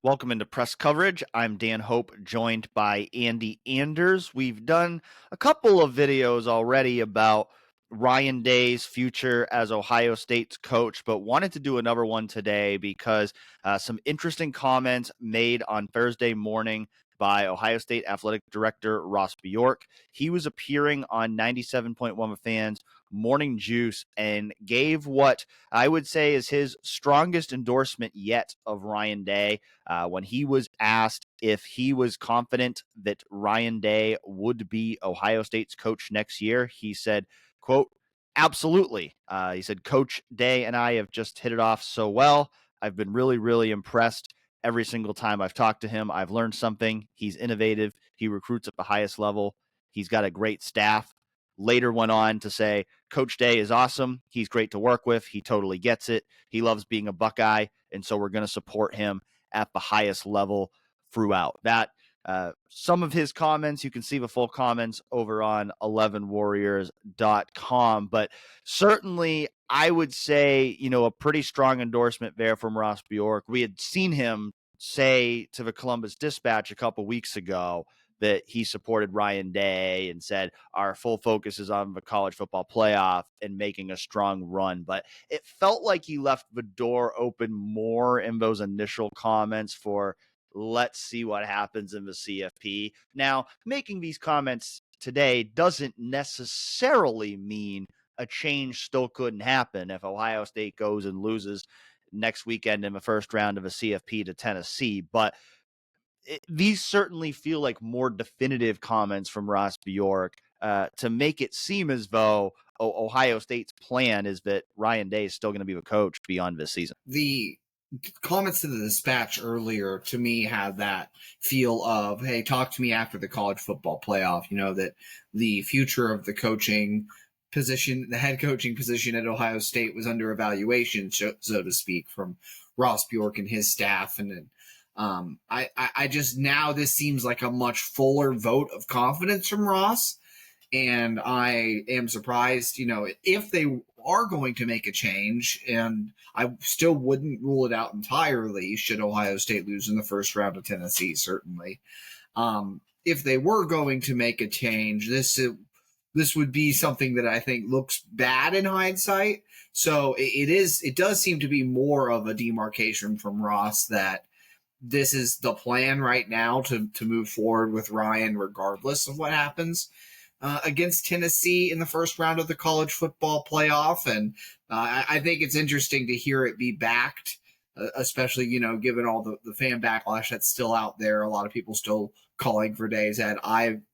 Welcome into press coverage. I'm Dan Hope, joined by Andy Anders. We've done a couple of videos already about Ryan Day's future as Ohio State's coach, but wanted to do another one today because some interesting comments made on Thursday morning by Ohio State Athletic Director Ross Bjork. He was appearing on 97.1 The Fans Morning Juice and gave what I would say is his strongest endorsement yet of Ryan Day. When he was asked if he was confident that Ryan Day would be Ohio State's coach next year, he said, quote, absolutely. He said, Coach Day and I have just hit it off so well. I've been really, really impressed every single time I've talked to him. I've learned something. He's innovative. He recruits at the highest level. He's got a great staff. Later went on to say, Coach Day is awesome. He's great to work with. He totally gets it. He loves being a Buckeye, and so we're going to support him at the highest level throughout. That some of his comments, you can see the full comments over on 11warriors.com, but certainly I would say, a pretty strong endorsement there from Ross Bjork. We had seen him say to the Columbus Dispatch a couple weeks ago that he supported Ryan Day and said our full focus is on the college football playoff and making a strong run. But it felt like he left the door open more in those initial comments for let's see what happens in the CFP. Now, making these comments today doesn't necessarily mean a change still couldn't happen if Ohio State goes and loses next weekend in the first round of a CFP to Tennessee. But these certainly feel like more definitive comments from Ross Bjork to make it seem as though Ohio State's plan is that Ryan Day is still going to be the coach beyond this season. The comments to the Dispatch earlier to me had that feel of, hey, talk to me after the college football playoff, that the future of the coaching position, the head coaching position at Ohio State was under evaluation, so to speak, from Ross Bjork and his staff. And I just, now this seems like a much fuller vote of confidence from Ross. And I am surprised, if they are going to make a change, and I still wouldn't rule it out entirely should Ohio State lose in the first round of Tennessee, certainly. If they were going to make a change, this would be something that I think looks bad in hindsight. So it does seem to be more of a demarcation from Ross that this is the plan right now to move forward with Ryan regardless of what happens against Tennessee in the first round of the college football playoff. And I think it's interesting to hear it be backed, especially, given all the fan backlash that's still out there. A lot of people still calling for Day's head.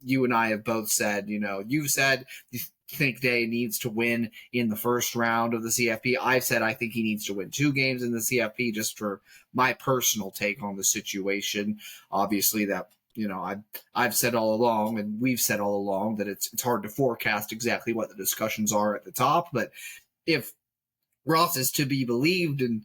You and I have both said, you've said you think Day needs to win in the first round of the CFP. I've said I think he needs to win 2 games in the CFP, just for my personal take on the situation. Obviously that, I've said all along, and we've said all along, that it's hard to forecast exactly what the discussions are at the top. But if Ross is to be believed in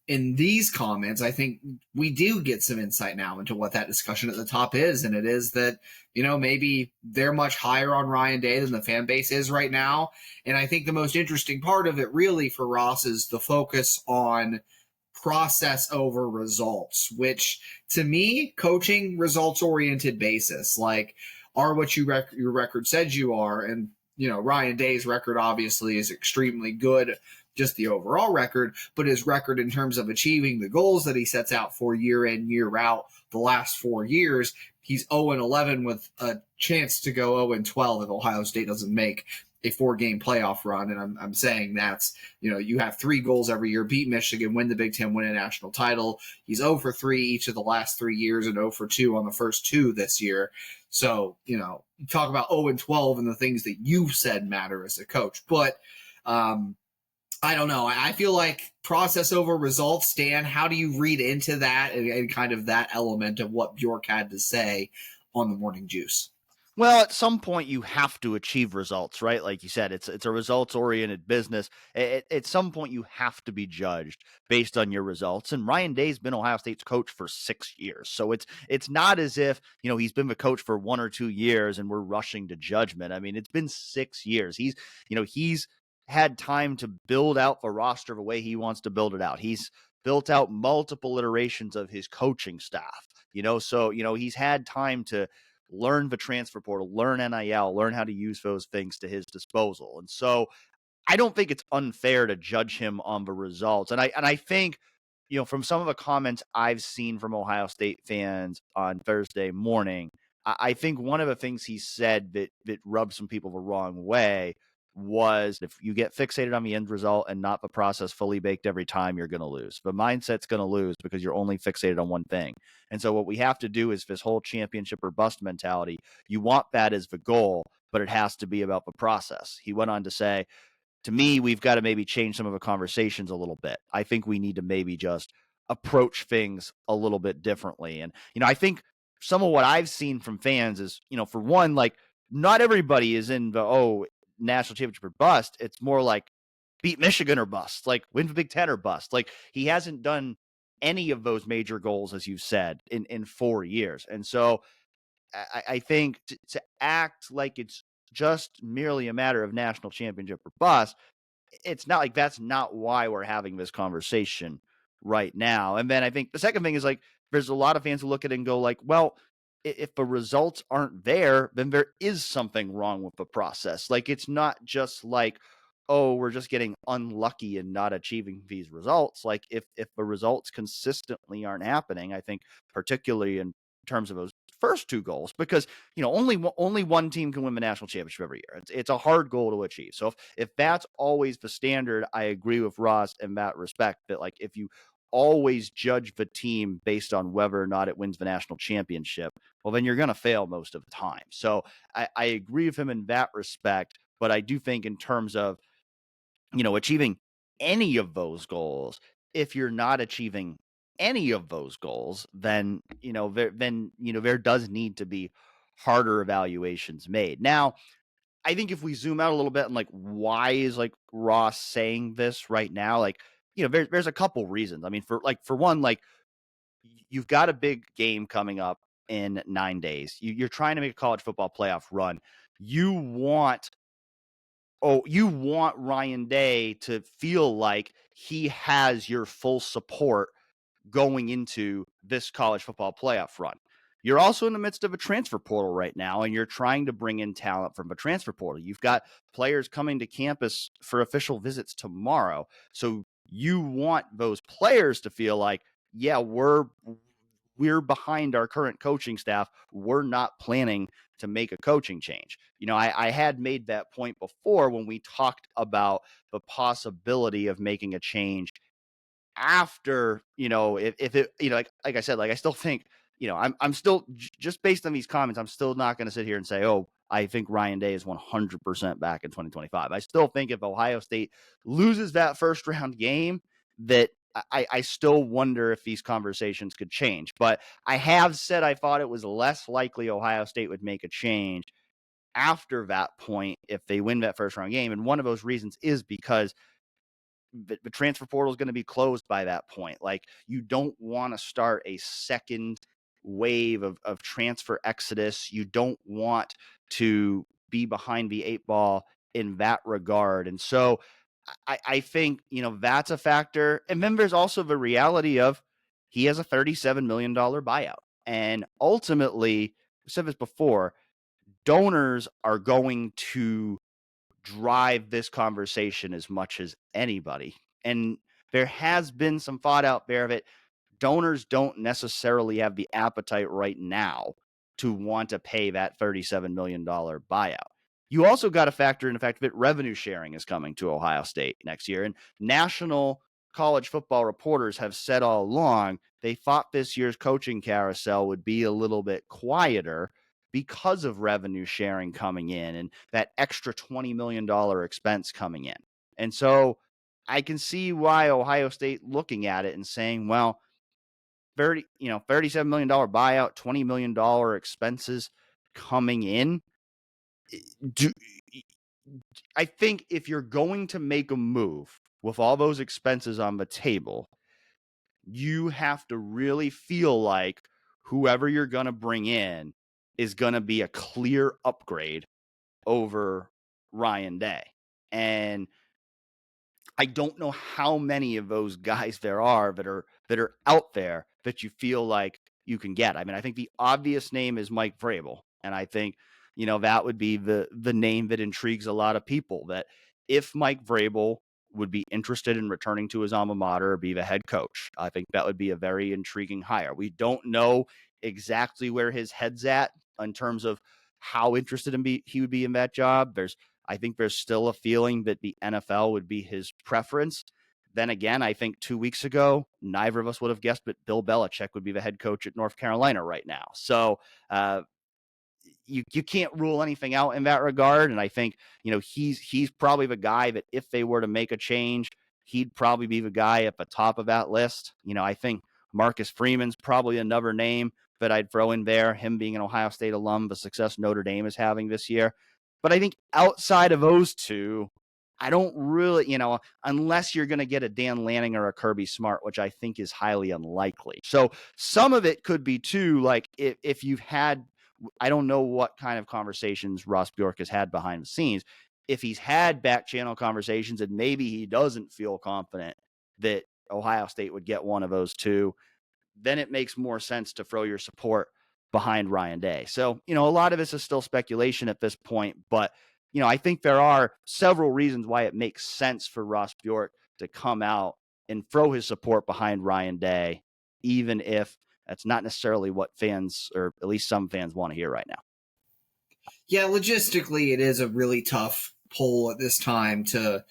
these comments, I think we do get some insight now into what that discussion at the top is. And it is that, maybe they're much higher on Ryan Day than the fan base is right now. And I think the most interesting part of it really for Ross is the focus on process over results, which to me, coaching results-oriented basis, like, are what your record says you are. And, Ryan Day's record obviously is extremely good, just the overall record, but his record in terms of achieving the goals that he sets out for year in, year out, the last 4 years, he's 0-11 with a chance to go 0-12 if Ohio State doesn't make a 4-game playoff run. And I'm saying that's, you have 3 goals every year, beat Michigan, win the Big Ten, win a national title. He's 0-3 each of the last 3 years and 0-2 on the first 2 this year. So, you talk about 0-12 and the things that you've said matter as a coach. But I don't know. I feel like process over results. Dan, how do you read into that and kind of that element of what Bjork had to say on the Morning Juice? Well, at some point you have to achieve results, right? Like you said, it's a results-oriented business. At some point you have to be judged based on your results. And Ryan Day's been Ohio State's coach for 6 years. So it's not as if, he's been the coach for 1 or 2 years and we're rushing to judgment. I mean, it's been 6 years. He's had time to build out the roster the way he wants to build it out. He's built out multiple iterations of his coaching staff, so, he's had time to learn the transfer portal, learn NIL, learn how to use those things to his disposal. And so I don't think it's unfair to judge him on the results. And I think, from some of the comments I've seen from Ohio State fans on Thursday morning, I think one of the things he said that rubbed some people the wrong way was, if you get fixated on the end result and not the process fully baked every time, you're going to lose. The mindset's going to lose because you're only fixated on one thing. And so what we have to do is this whole championship or bust mentality. You want that as the goal, but it has to be about the process. He went on to say, to me, we've got to maybe change some of the conversations a little bit. I think we need to maybe just approach things a little bit differently. And, I think some of what I've seen from fans is, for one, like, not everybody is in the, national championship or bust. It's more like beat Michigan or bust, like win the Big Ten or bust. Like, he hasn't done any of those major goals, as you've said, in 4 years. And so I think to act like it's just merely a matter of national championship or bust, it's not like that's not why we're having this conversation right now. And then I think the second thing is, like, there's a lot of fans who look at it and go like, well, if the results aren't there, then there is something wrong with the process. Like, it's not just like, oh, we're just getting unlucky and not achieving these results. Like, if the results consistently aren't happening, I think particularly in terms of those first two goals, because only one team can win the national championship every year. It's a hard goal to achieve. So if that's always the standard, I agree with Ross in that respect, that, like, if you always judge the team based on whether or not it wins the national championship, well, then you're going to fail most of the time. So I agree with him in that respect, but I do think in terms of, achieving any of those goals, if you're not achieving any of those goals, then, there does need to be harder evaluations made. Now, I think if we zoom out a little bit and, like, why is, like, Ross saying this right now? Like, there's a couple reasons. I mean, for one, like, you've got a big game coming up in 9 days. You're trying to make a college football playoff run. You want Ryan Day to feel like he has your full support going into this college football playoff run. You're also in the midst of a transfer portal right now, and you're trying to bring in talent from a transfer portal. You've got players coming to campus for official visits tomorrow. So you want those players to feel like, yeah, we're behind our current coaching staff. We're not planning to make a coaching change. I had made that point before when we talked about the possibility of making a change after, if it, like I said, like, I still think, I'm still, just based on these comments, I'm still not going to sit here and say, oh, I think Ryan Day is 100% back in 2025. I still think if Ohio State loses that first round game, that I still wonder if these conversations could change. But I have said I thought it was less likely Ohio State would make a change after that point if they win that first round game. And one of those reasons is because the transfer portal is going to be closed by that point. Like, you don't want to start a second wave of transfer exodus. You don't want to be behind the eight ball in that regard. And so I think, that's a factor. And then there's also the reality of, he has a $37 million buyout. And ultimately, I said this before, donors are going to drive this conversation as much as anybody. And there has been some thought out there that donors don't necessarily have the appetite right now to want to pay that $37 million buyout. You also got to factor in the fact that revenue sharing is coming to Ohio State next year. And national college football reporters have said all along they thought this year's coaching carousel would be a little bit quieter because of revenue sharing coming in and that extra $20 million expense coming in. And so I can see why Ohio State looking at it and saying, well, $37 million buyout, $20 million expenses coming in. I think if you're going to make a move with all those expenses on the table, you have to really feel like whoever you're going to bring in is going to be a clear upgrade over Ryan Day. And I don't know how many of those guys there are that are out there that you feel like you can get. I mean, I think the obvious name is Mike Vrabel, and I think that would be the name that intrigues a lot of people. That if Mike Vrabel would be interested in returning to his alma mater or be the head coach, I think that would be a very intriguing hire. We don't know exactly where his head's at in terms of how interested he would be in that job. I think there's still a feeling that the NFL would be his preference. Then again, I think 2 weeks ago, neither of us would have guessed that Bill Belichick would be the head coach at North Carolina right now. So you can't rule anything out in that regard. And I think, he's probably the guy that if they were to make a change, he'd probably be the guy at the top of that list. I think Marcus Freeman's probably another name that I'd throw in there, him being an Ohio State alum, the success Notre Dame is having this year. But I think outside of those two, I don't really, unless you're going to get a Dan Lanning or a Kirby Smart, which I think is highly unlikely. So some of it could be too, like if you've had, I don't know what kind of conversations Ross Bjork has had behind the scenes. If he's had back channel conversations and maybe he doesn't feel confident that Ohio State would get one of those two, then it makes more sense to throw your support behind Ryan Day. So, a lot of this is still speculation at this point, but, I think there are several reasons why it makes sense for Ross Bjork to come out and throw his support behind Ryan Day, even if that's not necessarily what fans, or at least some fans, want to hear right now. Yeah, logistically, it is a really tough pull at this time to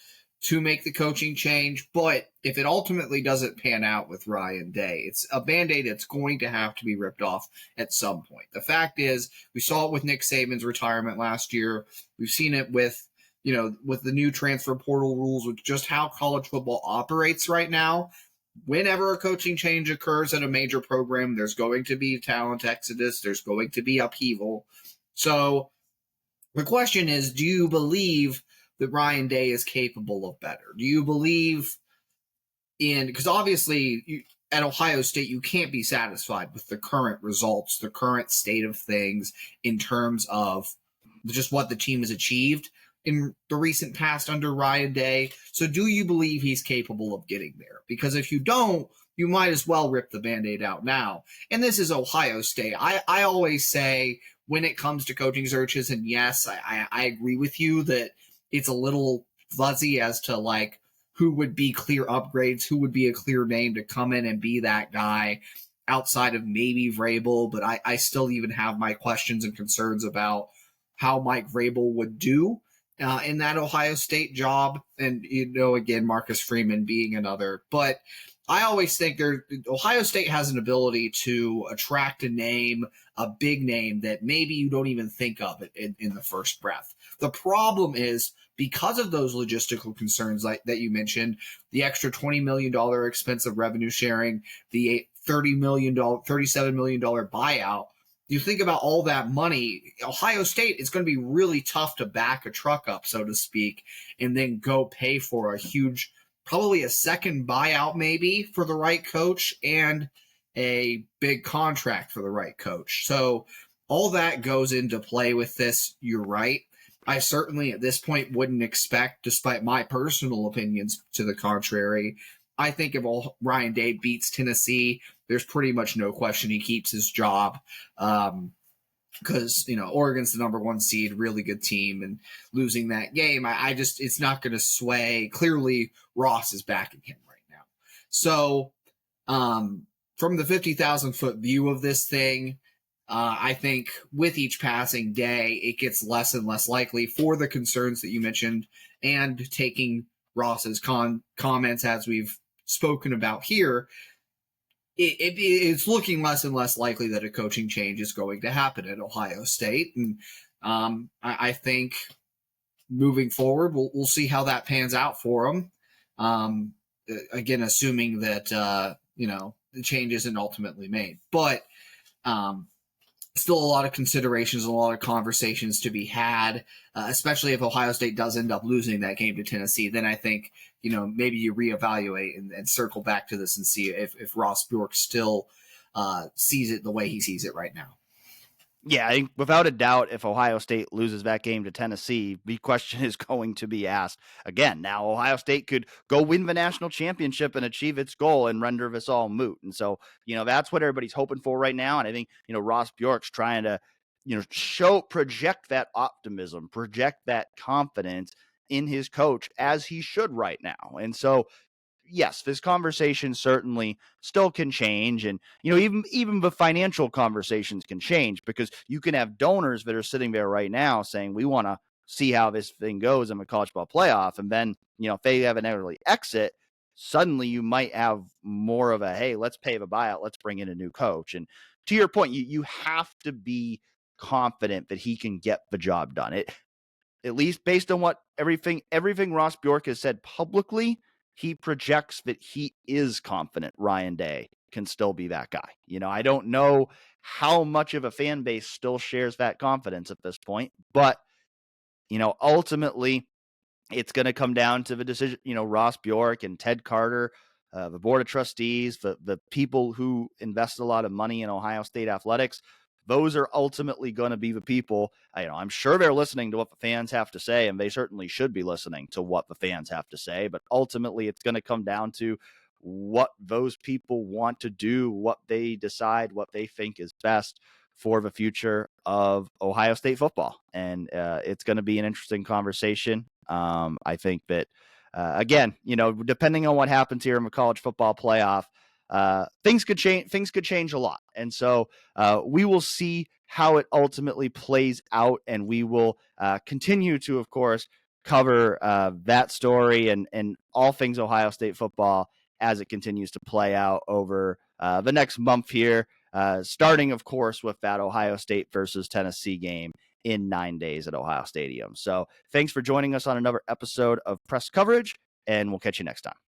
make the coaching change. But if it ultimately doesn't pan out with Ryan Day, it's a Band-Aid that's going to have to be ripped off at some point. The fact is, we saw it with Nick Saban's retirement last year. We've seen it with, with the new transfer portal rules, with just how college football operates right now. Whenever a coaching change occurs at a major program, there's going to be talent exodus. There's going to be upheaval. So the question is, do you believe that Ryan Day is capable of better? Do you believe because obviously at Ohio State, you can't be satisfied with the current results, the current state of things in terms of just what the team has achieved in the recent past under Ryan Day. So do you believe he's capable of getting there? Because if you don't, you might as well rip the Band-Aid out now. And this is Ohio State. I always say when it comes to coaching searches, and yes, I agree with you that it's a little fuzzy as to like who would be clear upgrades, who would be a clear name to come in and be that guy outside of maybe Vrabel. But I still even have my questions and concerns about how Mike Vrabel would do in that Ohio State job. And, again, Marcus Freeman being another. But I always think Ohio State has an ability to attract a name, a big name that maybe you don't even think of it in the first breath. The problem is because of those logistical concerns that you mentioned, the extra $20 million expense of revenue sharing, the $37 million buyout, you think about all that money, Ohio State is going to be really tough to back a truck up, so to speak, and then go pay for a huge, probably a second buyout maybe for the right coach and a big contract for the right coach. So all that goes into play with this. You're right. I certainly at this point wouldn't expect, despite my personal opinions to the contrary, I think if Ryan Day beats Tennessee, there's pretty much no question he keeps his job because, Oregon's the number one seed, really good team, and losing that game, it's not going to sway. Clearly, Ross is backing him right now. So from the 50,000-foot view of this thing, I think with each passing day, it gets less and less likely for the concerns that you mentioned and taking Ross's comments as we've spoken about here, it's looking less and less likely that a coaching change is going to happen at Ohio State. And I think moving forward, we'll see how that pans out for them. Again, assuming that, the change isn't ultimately made. But still a lot of considerations, a lot of conversations to be had, especially if Ohio State does end up losing that game to Tennessee. Then I think, maybe you reevaluate and circle back to this and see if Ross Bjork still sees it the way he sees it right now. Yeah, I think without a doubt, if Ohio State loses that game to Tennessee, the question is going to be asked again. Now, Ohio State could go win the national championship and achieve its goal and render this all moot. And so, that's what everybody's hoping for right now. And I think, Ross Bjork's trying to, project that optimism, project that confidence in his coach as he should right now. And so, yes, this conversation certainly still can change. And, even the financial conversations can change, because you can have donors that are sitting there right now saying, we want to see how this thing goes in the college ball playoff. And then, if they have an early exit, suddenly you might have more of a, hey, let's pay the buyout. Let's bring in a new coach. And to your point, you have to be confident that he can get the job done. At least based on what everything Ross Bjork has said publicly, he projects that he is confident Ryan Day can still be that guy. I don't know how much of a fan base still shares that confidence at this point, but ultimately it's going to come down to the decision, Ross Bjork and Ted Carter, the board of trustees, the people who invest a lot of money in Ohio State athletics. Those are ultimately going to be the people. I'm sure they're listening to what the fans have to say, and they certainly should be listening to what the fans have to say. But ultimately, it's going to come down to what those people want to do, what they decide, what they think is best for the future of Ohio State football. And it's going to be an interesting conversation. I think that, again, depending on what happens here in the college football playoff, things could change. Things could change a lot. And so we will see how it ultimately plays out. And we will continue to, of course, cover that story and all things Ohio State football as it continues to play out over the next month here. Starting, of course, with that Ohio State versus Tennessee game in 9 days at Ohio Stadium. So thanks for joining us on another episode of Press Coverage, and we'll catch you next time.